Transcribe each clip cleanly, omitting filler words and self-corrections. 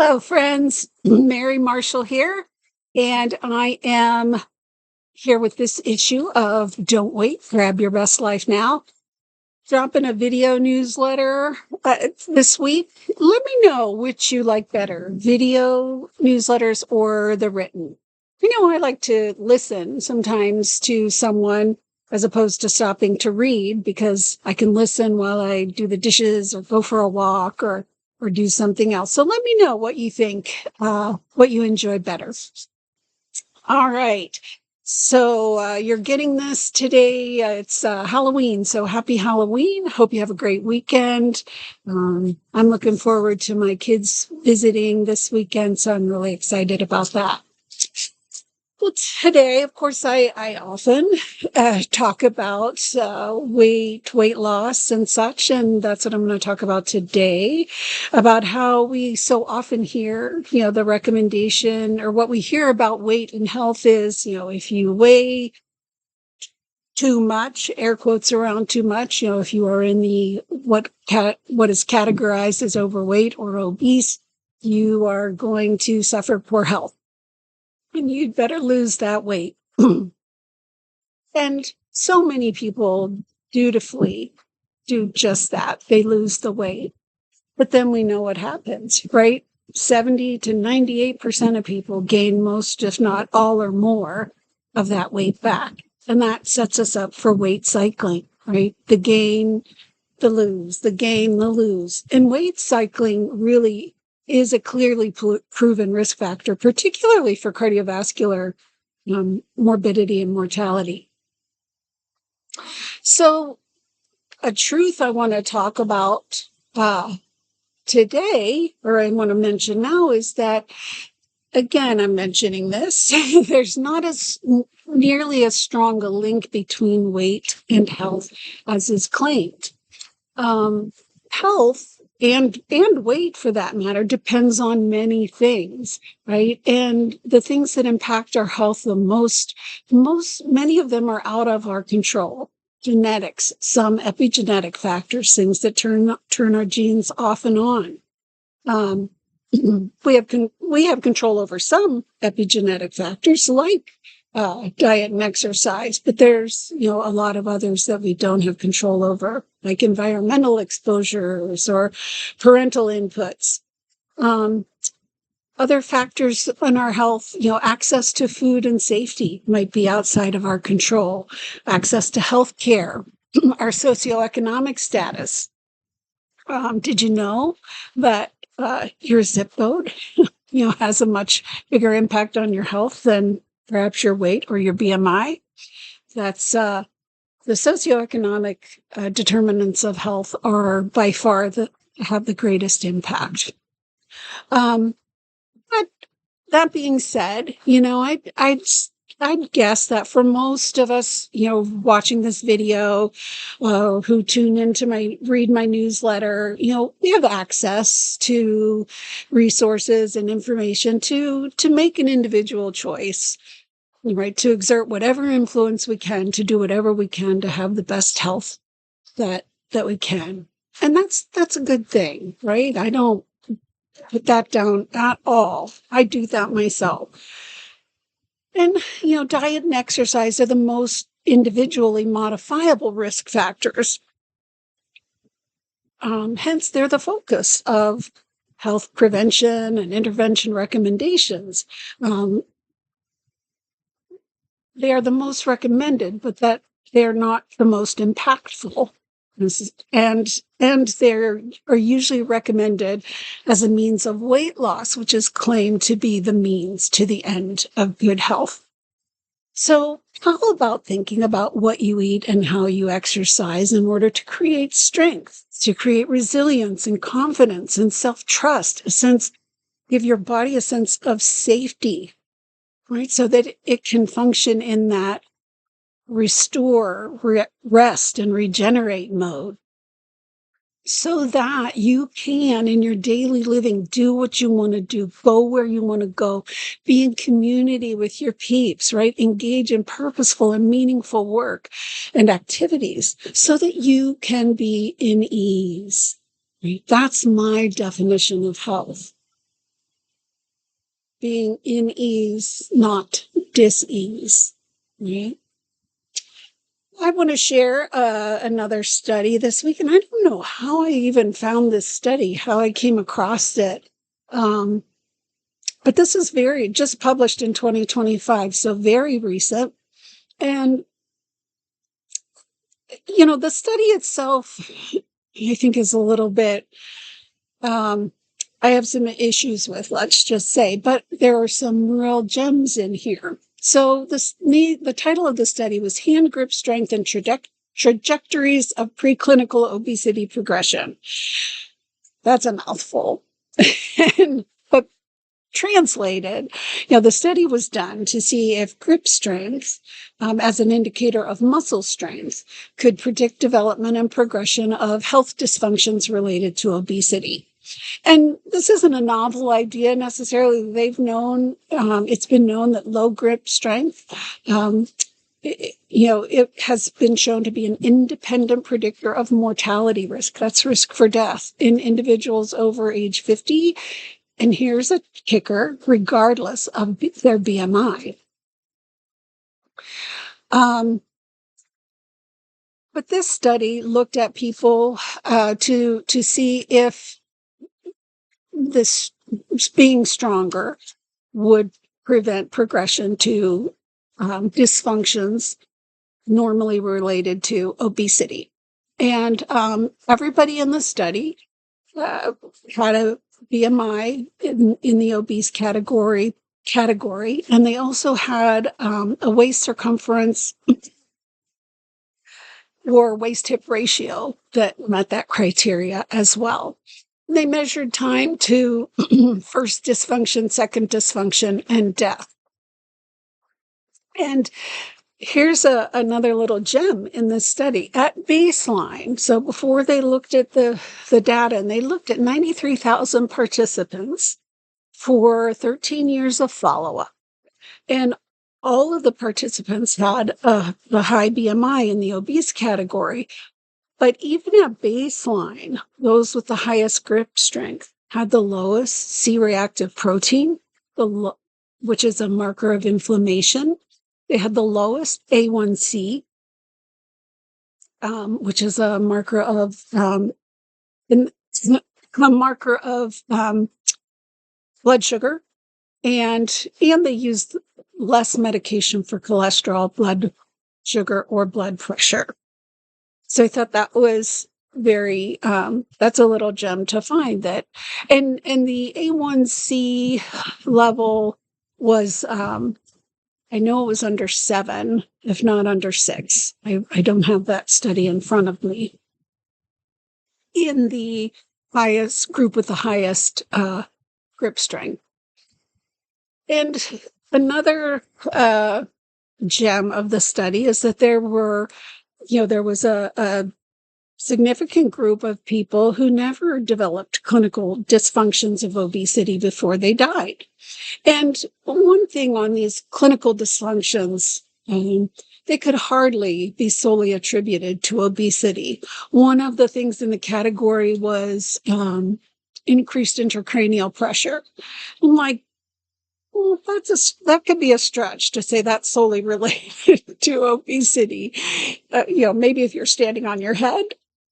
Hello, friends. Mary Marshall here, and I am here with this issue of Don't Wait, Grab Your Best Life Now. Dropping a video newsletter this week. Let me know which you like better, video newsletters or the written. I like to listen sometimes to someone as opposed to stopping to read because I can listen while I do the dishes or go for a walk or do something else. So let me know what you think, what you enjoy better. All right. So you're getting this today. It's Halloween. So happy Halloween. Hope you have a great weekend. I'm looking forward to my kids visiting this weekend. So I'm really excited about that. Well, today, of course, I often talk about weight loss and such, and that's what I'm going to talk about today, about how we so often hear, the recommendation or what we hear about weight and health is, if you weigh too much, air quotes around too much, if you are in the what is categorized as overweight or obese, you are going to suffer poor health. And you'd better lose that weight. And so many people dutifully do just that. They lose the weight. But then we know what happens, right? 70 to 98% of people gain most, if not all or more, of that weight back. And that sets us up for weight cycling, right? The gain, the lose, the gain, the lose. And weight cycling really is a clearly proven risk factor, particularly for cardiovascular morbidity and mortality. So a truth I want to talk about today, or I want to mention now, is that, again, I'm mentioning this, there's not nearly as strong a link between weight and health as is claimed. Health and weight, for that matter, depends on many things, right? And the things that impact our health the most, many of them are out of our control. Genetics, some epigenetic factors, things that turn our genes off and on. We have control over some epigenetic factors like diet and exercise, but there's, a lot of others that we don't have control over, like environmental exposures or parental inputs. Other factors on our health, access to food and safety might be outside of our control. Access to health care, our socioeconomic status. Did you know that your zip code, has a much bigger impact on your health than perhaps your weight or your BMI? That's the socioeconomic determinants of health are by far have the greatest impact. But that being said, I'd guess that for most of us, watching this video, who tune in to read my newsletter, we have access to resources and information to make an individual choice, right? To exert whatever influence we can, to do whatever we can to have the best health that we can. And that's a good thing, right? I don't put that down at all. I do that myself. And, diet and exercise are the most individually modifiable risk factors. Hence, they're the focus of health prevention and intervention recommendations. They are the most recommended, but that they're not the most impactful. And they are usually recommended as a means of weight loss, which is claimed to be the means to the end of good health. So how about thinking about what you eat and how you exercise in order to create strength, to create resilience and confidence and self-trust, give your body a sense of safety, right? So that it can function in that restore, rest, and regenerate mode, so that you can, in your daily living, do what you want to do, go where you want to go, be in community with your peeps, right? Engage in purposeful and meaningful work and activities so that you can be in ease, right? That's my definition of health. being in ease, not dis-ease, right? I want to share another study this week, and I don't know how I even found this study, how I came across it. But this is just published in 2025, so very recent. And, the study itself, I think, is a little bit, I have some issues with, let's just say, but there are some real gems in here. So the title of the study was Hand Grip Strength and Trajectories of Preclinical Obesity Progression. That's a mouthful. But translated, the study was done to see if grip strength, as an indicator of muscle strength, could predict development and progression of health dysfunctions related to obesity. And this isn't a novel idea necessarily. It's been known that low grip strength, it has been shown to be an independent predictor of mortality risk. That's risk for death in individuals over age 50. And here's a kicker, regardless of their BMI. But this study looked at people to see if this being stronger would prevent progression to dysfunctions normally related to obesity. And everybody in the study had a BMI in the obese category, and they also had a waist circumference or waist hip ratio that met that criteria as well. They measured time to first dysfunction, second dysfunction, and death. And here's another little gem in this study. At baseline, so before they looked at the data, and they looked at 93,000 participants for 13 years of follow-up. And all of the participants had the high BMI in the obese category. But even at baseline, those with the highest grip strength had the lowest C-reactive protein, which is a marker of inflammation. They had the lowest A1C, which is a marker of blood sugar, and they used less medication for cholesterol, blood sugar, or blood pressure. So I thought that was very, that's a little gem to find that. And the A1C level was, I know it was under 7, if not under 6. I don't have that study in front of me. In the highest group with the highest grip strength. And another gem of the study is that there was a significant group of people who never developed clinical dysfunctions of obesity before they died. And one thing on these clinical dysfunctions, they could hardly be solely attributed to obesity. One of the things in the category was increased intracranial pressure. I'm like, well, that could be a stretch to say that's solely related to obesity. Maybe if you're standing on your head,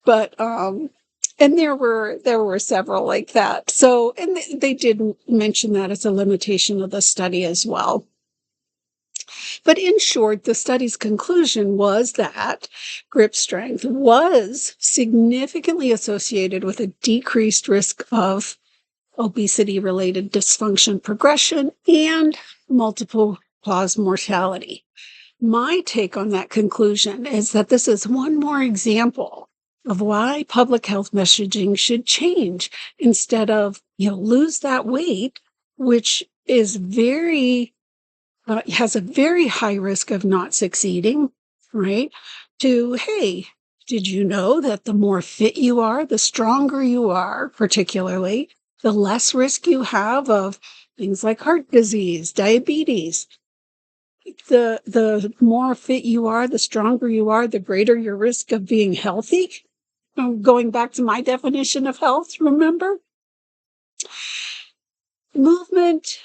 but and there were several like that. So, and they did mention that as a limitation of the study as well. But in short, the study's conclusion was that grip strength was significantly associated with a decreased risk of obesity-related dysfunction progression and multiple cause mortality. My take on that conclusion is that this is one more example of why public health messaging should change instead of, lose that weight, which is has a very high risk of not succeeding, right? To, hey, did you know that the more fit you are, the stronger you are, particularly, the less risk you have of things like heart disease, diabetes. The more fit you are, the stronger you are, the greater your risk of being healthy. Going back to my definition of health, remember? Movement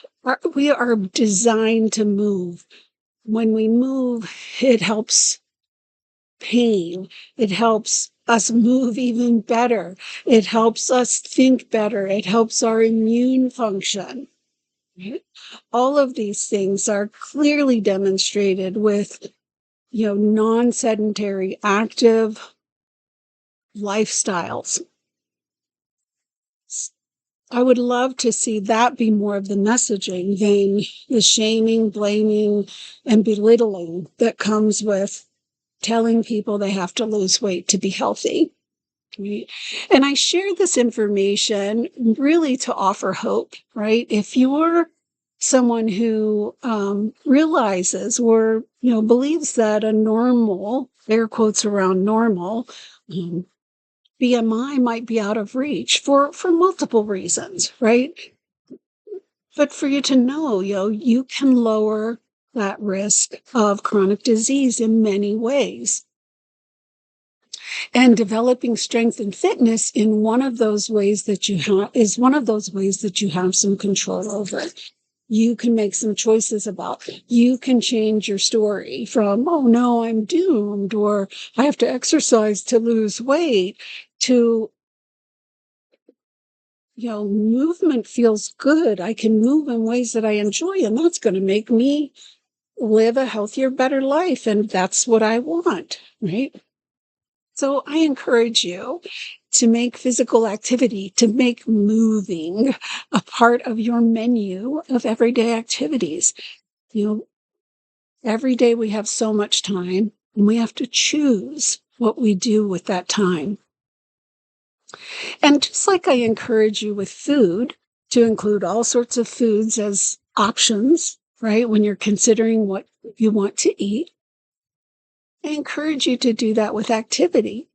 We are designed to move. When we move, it helps pain. It helps us move even better. It helps us think better. It helps our immune function. Right? All of these things are clearly demonstrated with, non-sedentary, active lifestyles. I would love to see that be more of the messaging than the shaming, blaming, and belittling that comes with telling people they have to lose weight to be healthy. Right? And I share this information really to offer hope, right? If you're someone who realizes or, believes that a normal, air quotes around normal, BMI might be out of reach for multiple reasons, right? But for you to know, you can lower that risk of chronic disease in many ways. And developing strength and fitness in one of those ways that you have is one of those ways that you have some control over. You can make some choices about. You can change your story from, oh no, I'm doomed, or I have to exercise to lose weight, to, movement feels good. I can move in ways that I enjoy, and that's going to make me live a healthier, better life. And that's what I want, right? So I encourage you to make physical activity, to make moving a part of your menu of everyday activities. Every day we have so much time, and we have to choose what we do with that time. And just like I encourage you with food, to include all sorts of foods as options, right? When you're considering what you want to eat, I encourage you to do that with activity.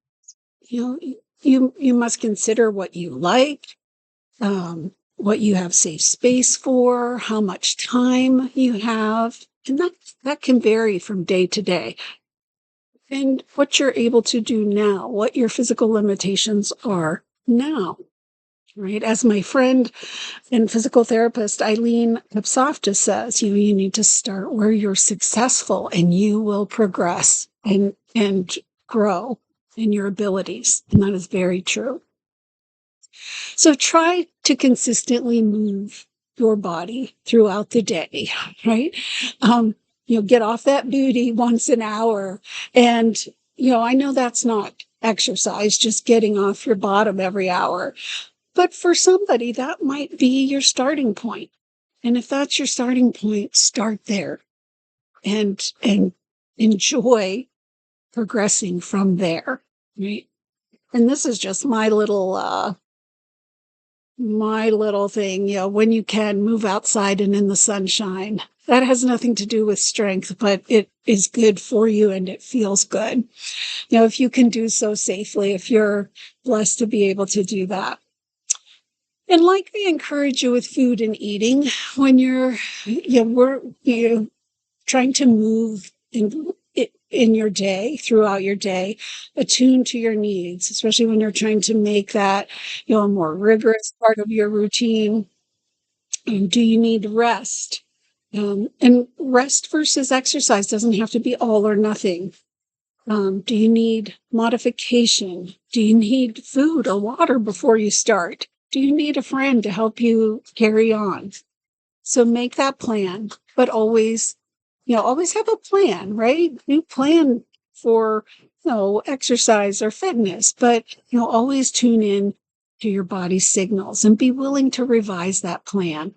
You must consider what you like, what you have safe space for, how much time you have, and that can vary from day to day. And what you're able to do now, what your physical limitations are now, right? As my friend and physical therapist Eileen Ipsofta says, you need to start where you're successful, and you will progress and grow in your abilities. And that is very true. So try to consistently move your body throughout the day, right? Get off that booty once an hour. And, I know that's not exercise, just getting off your bottom every hour. But for somebody, that might be your starting point. And if that's your starting point, start there and enjoy progressing from there, right? And this is just my little thing, when you can move outside and in the sunshine. That has nothing to do with strength, but it is good for you and it feels good. If you can do so safely, if you're blessed to be able to do that. And like I encourage you with food and eating, when you're trying to move in your day, throughout your day, attune to your needs, especially when you're trying to make that, a more rigorous part of your routine. Do you need rest? And rest versus exercise doesn't have to be all or nothing. Do you need modification? Do you need food or water before you start? Do you need a friend to help you carry on? So make that plan, but always have a plan, right? You plan for, exercise or fitness, but, always tune in to your body's signals and be willing to revise that plan,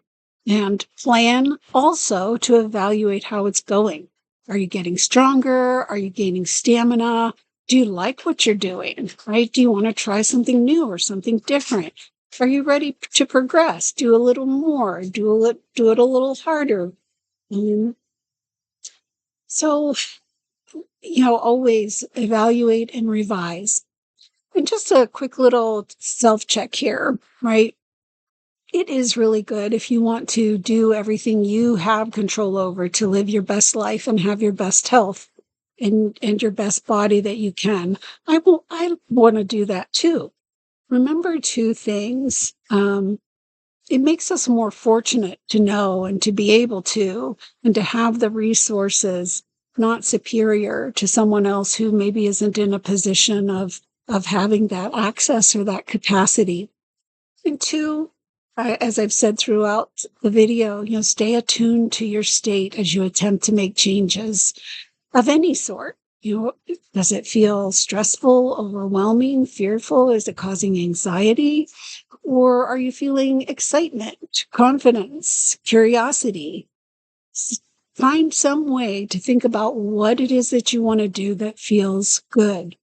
and plan also to evaluate how it's going. Are you getting stronger? Are you gaining stamina? Do you like what you're doing, right? Do you want to try something new or something different? Are you ready to progress? Do a little more, do it a little harder. So, always evaluate and revise. And just a quick little self-check here, right? It is really good if you want to do everything you have control over to live your best life and have your best health and your best body that you can. I want to do that too. Remember two things. it makes us more fortunate to know and to be able to, and to have the resources, not superior to someone else who maybe isn't in a position of having that access or that capacity. And two, as I've said throughout the video, stay attuned to your state as you attempt to make changes of any sort. Does it feel stressful, overwhelming, fearful? Is it causing anxiety? Or are you feeling excitement, confidence, curiosity? Find some way to think about what it is that you want to do that feels good.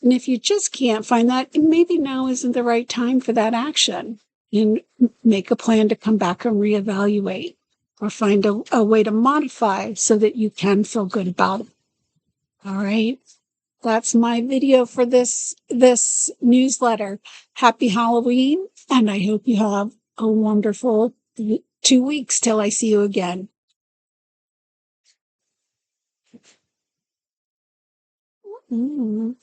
And if you just can't find that, maybe now isn't the right time for that action. And make a plan to come back and reevaluate, or find a way to modify so that you can feel good about it. All right. That's my video for this newsletter. Happy Halloween, and I hope you have a wonderful 2 weeks till I see you again. Mm.